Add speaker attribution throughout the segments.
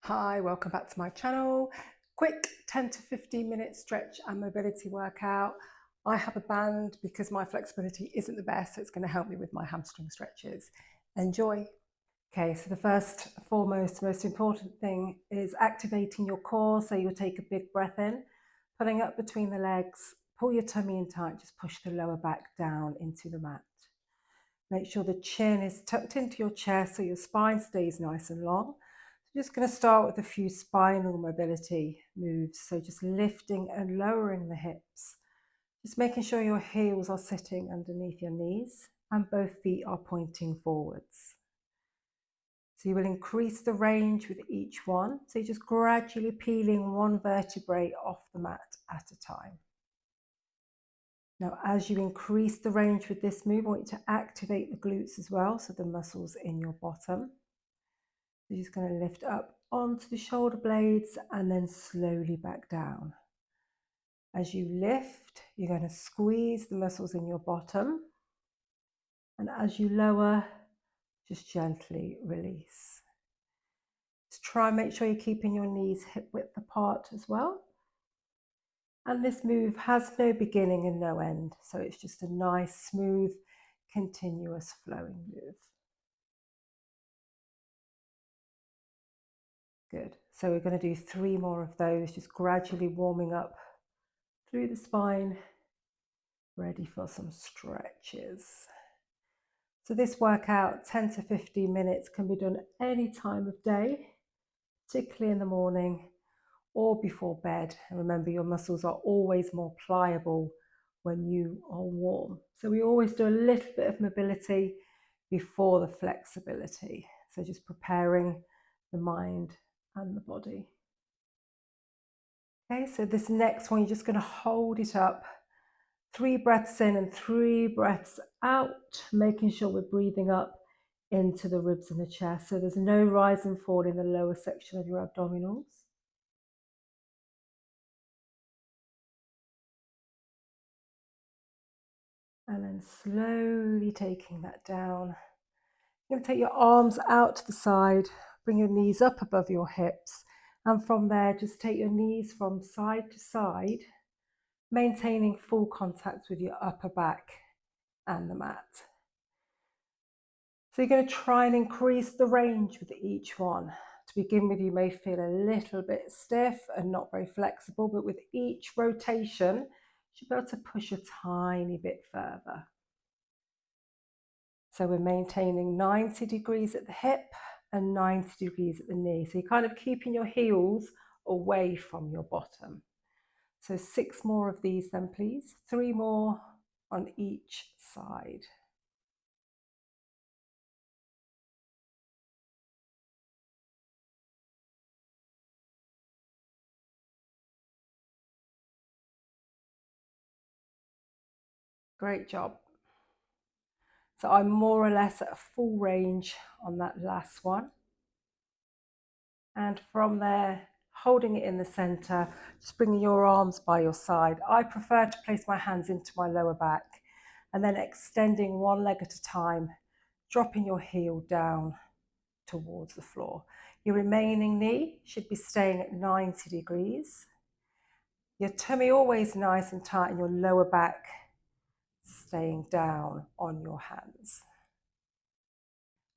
Speaker 1: Hi, welcome back to my channel. Quick 10 to 15 minute stretch and mobility workout. I have a band because my flexibility isn't the best, so it's going to help me with my hamstring stretches. Enjoy. Okay, so the first, foremost, most important thing is activating your core. So you'll take a big breath in, pulling up between the legs, pull your tummy in tight, just push the lower back down into the mat. Make sure the chin is tucked into your chest so your spine stays nice and long. Just going to start with a few spinal mobility moves. So just lifting and lowering the hips. Just making sure your heels are sitting underneath your knees and both feet are pointing forwards. So you will increase the range with each one. So you're just gradually peeling one vertebrae off the mat at a time. Now, as you increase the range with this move, I want you to activate the glutes as well, so the muscles in your bottom. You're just going to lift up onto the shoulder blades and then slowly back down. As you lift, you're going to squeeze the muscles in your bottom. And as you lower, just gently release. Just try and make sure you're keeping your knees hip width apart as well. And this move has no beginning and no end. So it's just a nice, smooth, continuous flowing move. Good. So we're going to do 3 more of those, just gradually warming up through the spine, ready for some stretches. So this workout, 10 to 15 minutes, can be done any time of day, particularly in the morning or before bed. And remember, your muscles are always more pliable when you are warm. So we always do a little bit of mobility before the flexibility. So just preparing the mind and the body. Okay, so this next one, you're just going to hold it up. 3 breaths in and 3 breaths out, making sure we're breathing up into the ribs and the chest. So there's no rise and fall in the lower section of your abdominals. And then slowly taking that down. You're going to take your arms out to the side, bring your knees up above your hips. And from there, just take your knees from side to side, maintaining full contact with your upper back and the mat. So you're going to try and increase the range with each one. To begin with, you may feel a little bit stiff and not very flexible, but with each rotation, you should be able to push a tiny bit further. So we're maintaining 90 degrees at the hip and 90 degrees at the knee. So you're kind of keeping your heels away from your bottom. So 6 more of these then, please. 3 more on each side. Great job. So I'm more or less at a full range on that last one. And from there, holding it in the center, just bringing your arms by your side. I prefer to place my hands into my lower back and then extending one leg at a time, dropping your heel down towards the floor. Your remaining knee should be staying at 90 degrees. Your tummy always nice and tight and your lower back staying down on your hands.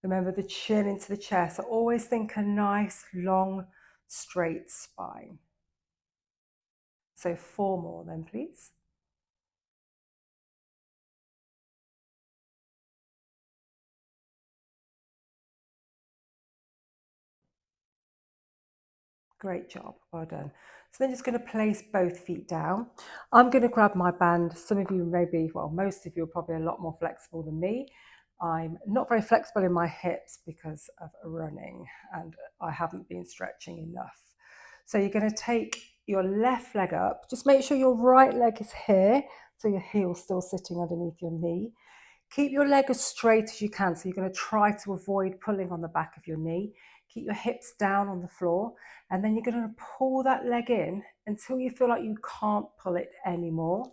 Speaker 1: Remember the chin into the chest. So always think a nice, long, straight spine. So 4 more then, please. Great job, well done. So then just going to place both feet down. I'm going to grab my band. Some of you may be, well, most of you are probably a lot more flexible than me. I'm not very flexible in my hips because of running and I haven't been stretching enough. So you're going to take your left leg up. Just make sure your right leg is here, so your heel's still sitting underneath your knee. Keep your leg as straight as you can. So you're going to try to avoid pulling on the back of your knee. Keep your hips down on the floor. And then you're going to pull that leg in until you feel like you can't pull it anymore.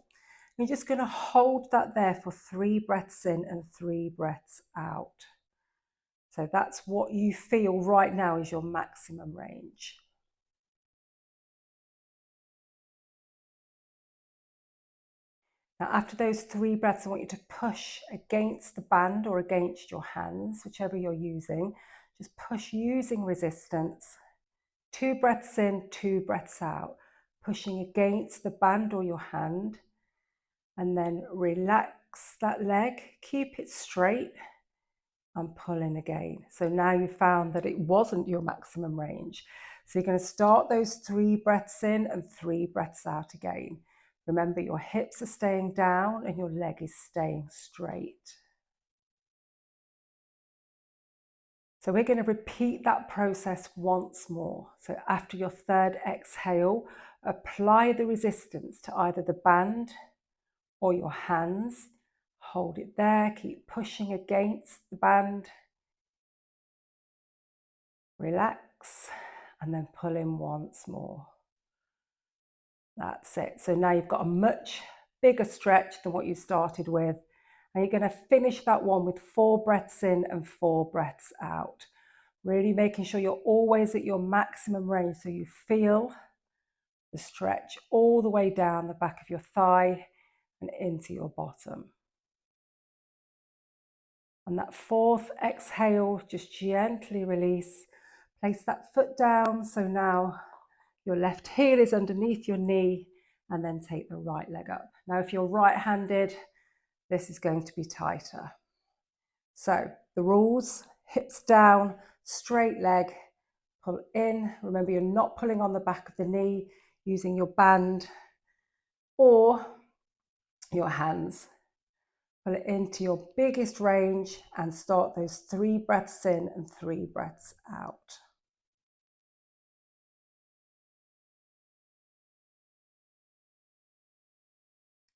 Speaker 1: You're just going to hold that there for 3 breaths in and 3 breaths out. So that's what you feel right now is your maximum range. Now, after those 3 breaths, I want you to push against the band or against your hands, whichever you're using. Just push using resistance. 2 breaths in, 2 breaths out. Pushing against the band or your hand. And then relax that leg. Keep it straight. And pull in again. So now you've found that it wasn't your maximum range. So you're going to start those 3 breaths in and 3 breaths out again. Remember, your hips are staying down and your leg is staying straight. So we're going to repeat that process once more. So after your 3rd exhale, apply the resistance to either the band or your hands. Hold it there, keep pushing against the band. Relax, and then pull in once more. That's it. So now you've got a much bigger stretch than what you started with. And you're going to finish that one with 4 breaths in and 4 breaths out. Really making sure you're always at your maximum range so you feel the stretch all the way down the back of your thigh and into your bottom. On that 4th exhale, just gently release. Place that foot down, so now your left heel is underneath your knee, and then take the right leg up. Now, if you're right-handed, this is going to be tighter. So the rules: hips down, straight leg, pull in. Remember, you're not pulling on the back of the knee, using your band or your hands. Pull it into your biggest range and start those 3 breaths in and 3 breaths out.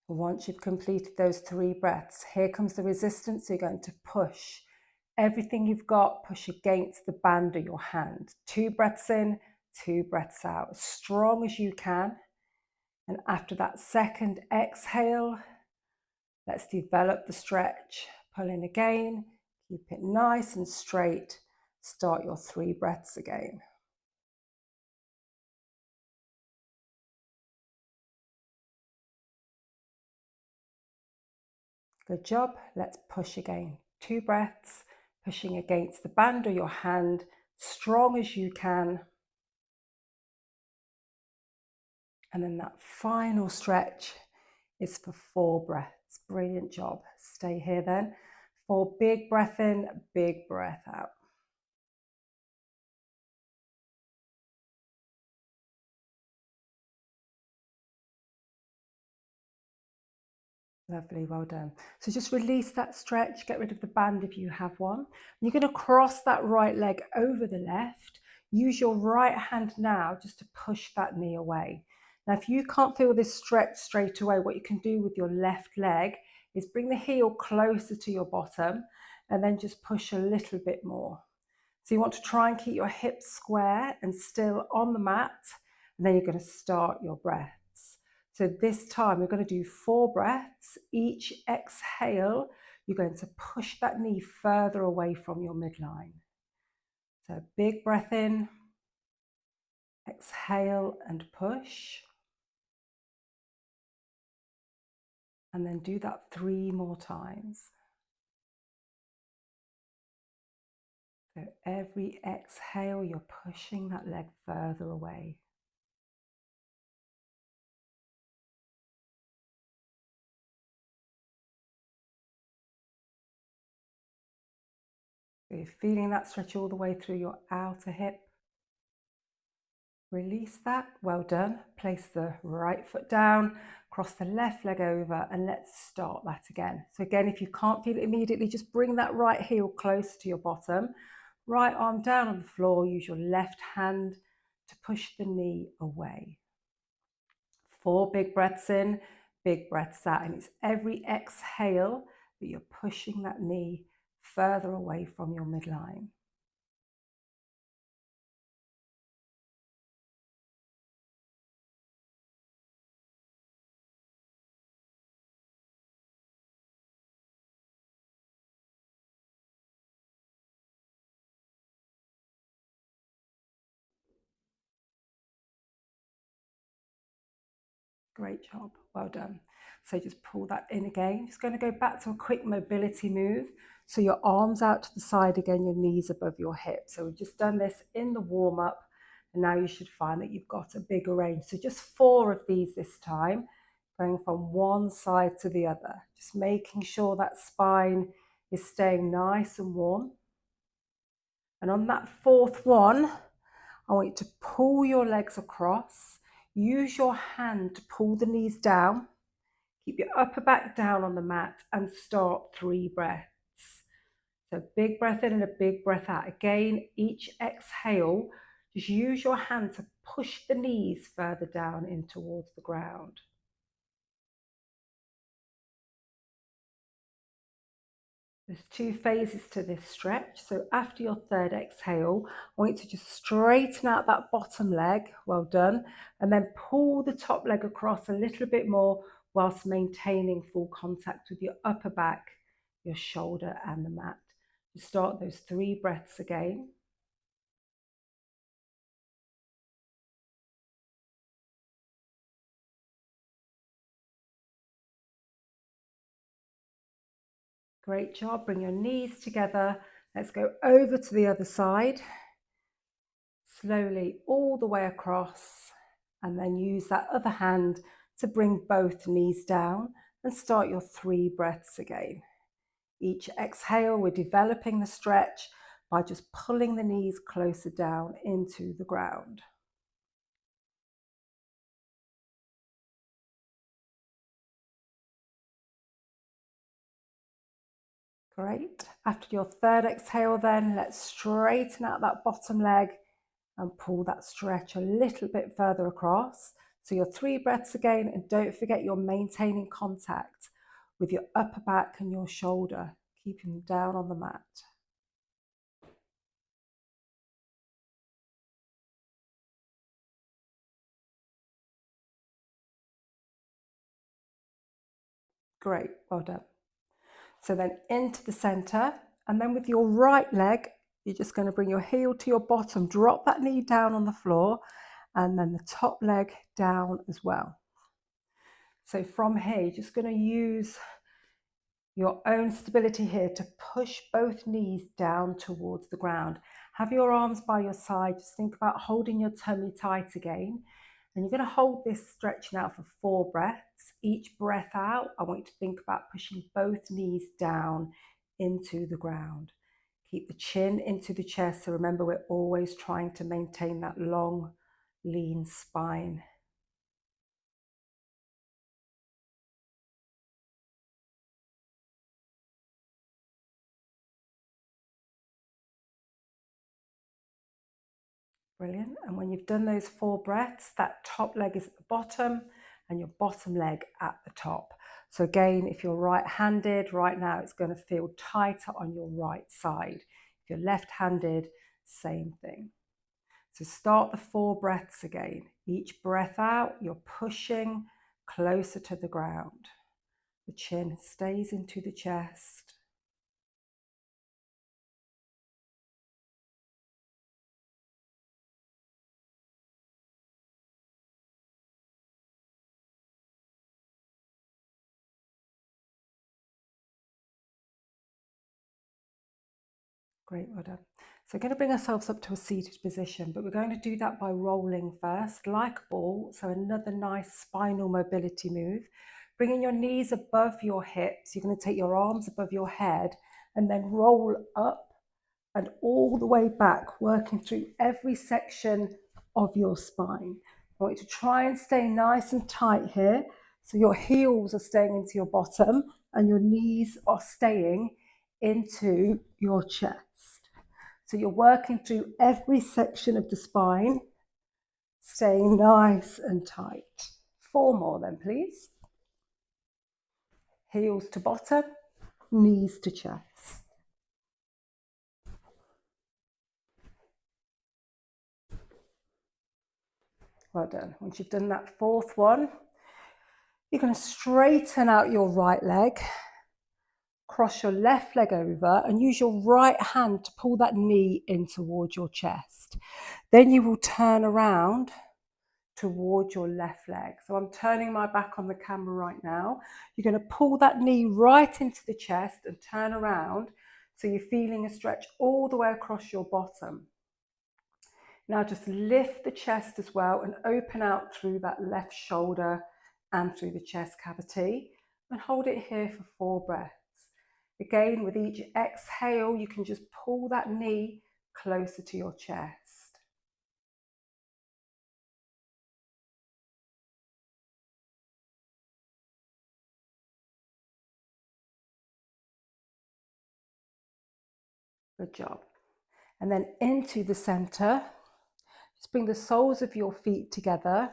Speaker 1: Once you've completed those 3 breaths, here comes the resistance. You're going to push everything you've got, push against the band of your hand. 2 breaths in, 2 breaths out, as strong as you can. And after that 2nd exhale, let's develop the stretch. Pull in again, keep it nice and straight. Start your 3 breaths again. Good job. Let's push again. 2 breaths, pushing against the band or your hand, strong as you can. And then that final stretch is for 4 breaths. Brilliant job. Stay here then. 4 big breath in, big breath out. Lovely, well done. So just release that stretch, get rid of the band if you have one. You're going to cross that right leg over the left. Use your right hand now just to push that knee away. Now, if you can't feel this stretch straight away, what you can do with your left leg is bring the heel closer to your bottom and then just push a little bit more. So you want to try and keep your hips square and still on the mat, and then you're going to start your breaths. So this time we're going to do 4 breaths. Each exhale, you're going to push that knee further away from your midline. So big breath in, exhale and push. And then do that 3 more times. So every exhale, you're pushing that leg further away. So you're feeling that stretch all the way through your outer hip. Release that, well done. Place the right foot down, cross the left leg over, and let's start that again. So again, if you can't feel it immediately, just bring that right heel close to your bottom. Right arm down on the floor, use your left hand to push the knee away. 4 big breaths in, big breaths out, and it's every exhale that you're pushing that knee further away from your midline. Great job, well done. So just pull that in again. Just going to go back to a quick mobility move. So your arms out to the side again, your knees above your hips. So we've just done this in the warm up, and now you should find that you've got a bigger range. So just 4 of these this time, going from one side to the other, just making sure that spine is staying nice and warm. And on that 4th one, I want you to pull your legs across. Use your hand to pull the knees down. Keep your upper back down on the mat and start 3 breaths. So big breath in and a big breath out. Again, each exhale, just use your hand to push the knees further down in towards the ground. There's 2 phases to this stretch. So after your 3rd exhale, I want you to just straighten out that bottom leg, well done, and then pull the top leg across a little bit more whilst maintaining full contact with your upper back, your shoulder and the mat. You start those 3 breaths again. Great job, bring your knees together. Let's go over to the other side. Slowly all the way across, and then use that other hand to bring both knees down and start your 3 breaths again. Each exhale, we're developing the stretch by just pulling the knees closer down into the ground. Great. After your 3rd exhale then, let's straighten out that bottom leg and pull that stretch a little bit further across. So your 3 breaths again, and don't forget you're maintaining contact with your upper back and your shoulder, keeping them down on the mat. Great, well done. So then into the center, and then with your right leg, you're just going to bring your heel to your bottom, drop that knee down on the floor, and then the top leg down as well. So from here, you're just going to use your own stability here to push both knees down towards the ground. Have your arms by your side. Just think about holding your tummy tight again. And you're going to hold this stretch now for 4 breaths. Each breath out, I want you to think about pushing both knees down into the ground. Keep the chin into the chest. So remember, we're always trying to maintain that long, lean spine. Brilliant. And when you've done those 4 breaths, that top leg is at the bottom and your bottom leg at the top. So again, if you're right-handed, right now it's going to feel tighter on your right side. If you're left-handed, same thing. So start the 4 breaths again. Each breath out, you're pushing closer to the ground. The chin stays into the chest. Great, well done. So we're going to bring ourselves up to a seated position, but we're going to do that by rolling first, like a ball. So another nice spinal mobility move. Bringing your knees above your hips, you're going to take your arms above your head and then roll up and all the way back, working through every section of your spine. I want you to try and stay nice and tight here. So your heels are staying into your bottom and your knees are staying into your chest. So you're working through every section of the spine, staying nice and tight. 4 more then, please. Heels to bottom, knees to chest. Well done. Once you've done that 4th one, you're going to straighten out your right leg, cross your left leg over and use your right hand to pull that knee in towards your chest. Then you will turn around towards your left leg. So I'm turning my back on the camera right now. You're going to pull that knee right into the chest and turn around so you're feeling a stretch all the way across your bottom. Now just lift the chest as well and open out through that left shoulder and through the chest cavity, and hold it here for 4 breaths. Again, with each exhale, you can just pull that knee closer to your chest. Good job. And then into the center, just bring the soles of your feet together,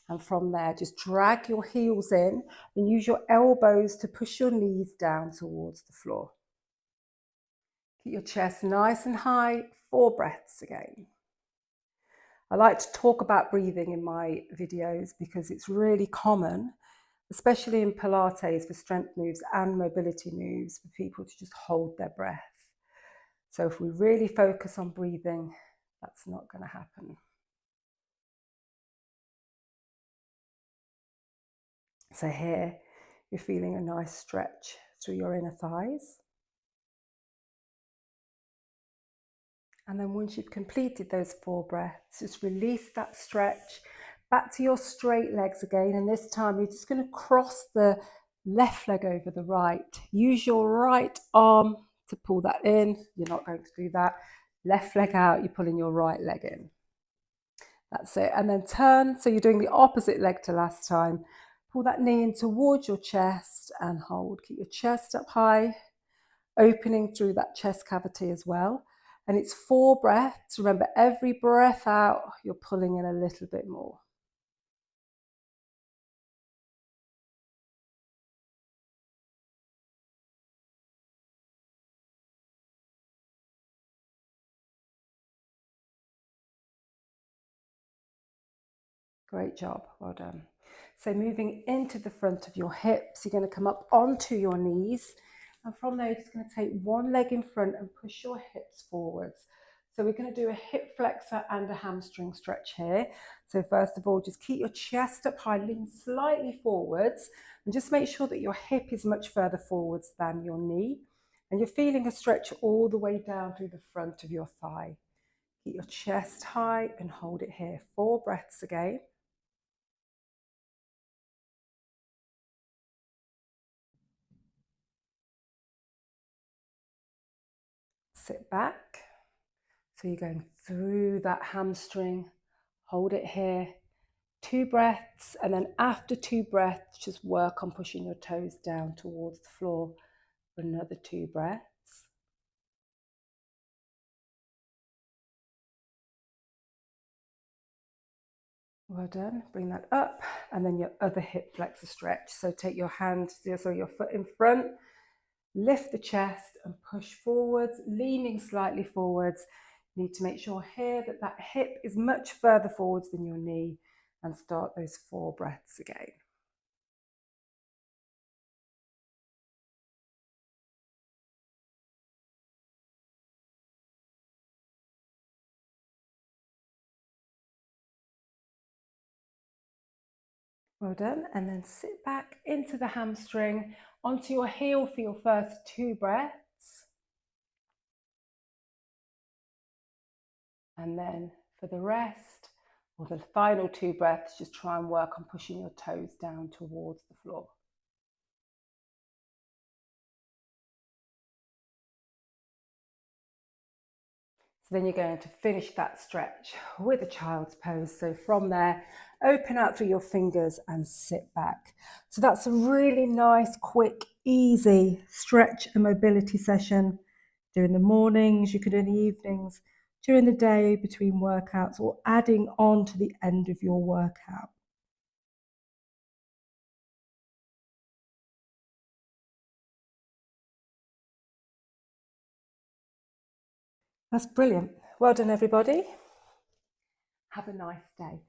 Speaker 1: and from there just drag your heels in and use your elbows to push your knees down towards the floor. Keep your chest nice and high, 4 breaths again. I like to talk about breathing in my videos because it's really common, especially in Pilates, for strength moves and mobility moves, for people to just hold their breath. So if we really focus on breathing, that's not going to happen. So here, you're feeling a nice stretch through your inner thighs. And then once you've completed those 4 breaths, just release that stretch back to your straight legs again. And this time you're just going to cross the left leg over the right. Use your right arm to pull that in. You're not going to do that. Left leg out, you're pulling your right leg in. That's it. And then turn. So you're doing the opposite leg to last time. Pull that knee in towards your chest and hold. Keep your chest up high, opening through that chest cavity as well. And it's 4 breaths. Remember, every breath out, you're pulling in a little bit more. Great job, well done. So moving into the front of your hips, you're going to come up onto your knees. And from there, you're just going to take one leg in front and push your hips forwards. So we're going to do a hip flexor and a hamstring stretch here. So first of all, just keep your chest up high, lean slightly forwards, and just make sure that your hip is much further forwards than your knee. And you're feeling a stretch all the way down through the front of your thigh. Keep your chest high and hold it here. 4 breaths again. Sit back. So you're going through that hamstring, hold it here, 2 breaths, and then after 2 breaths, just work on pushing your toes down towards the floor for another 2 breaths. Well done. Bring that up, and then your other hip flexor stretch. So take your hand, so your foot in front, lift the chest and push forwards, leaning slightly forwards. You need to make sure here that that hip is much further forwards than your knee, and start those 4 breaths again. Well done. And then sit back into the hamstring, onto your heel for your first 2 breaths. And then for the rest, or the final 2 breaths, just try and work on pushing your toes down towards the floor. So then you're going to finish that stretch with a child's pose. So from there, open out through your fingers and sit back. So that's a really nice, quick, easy stretch and mobility session. Do in the mornings, you could do in the evenings, during the day, between workouts, or adding on to the end of your workout. That's brilliant. Well done, everybody. Have a nice day.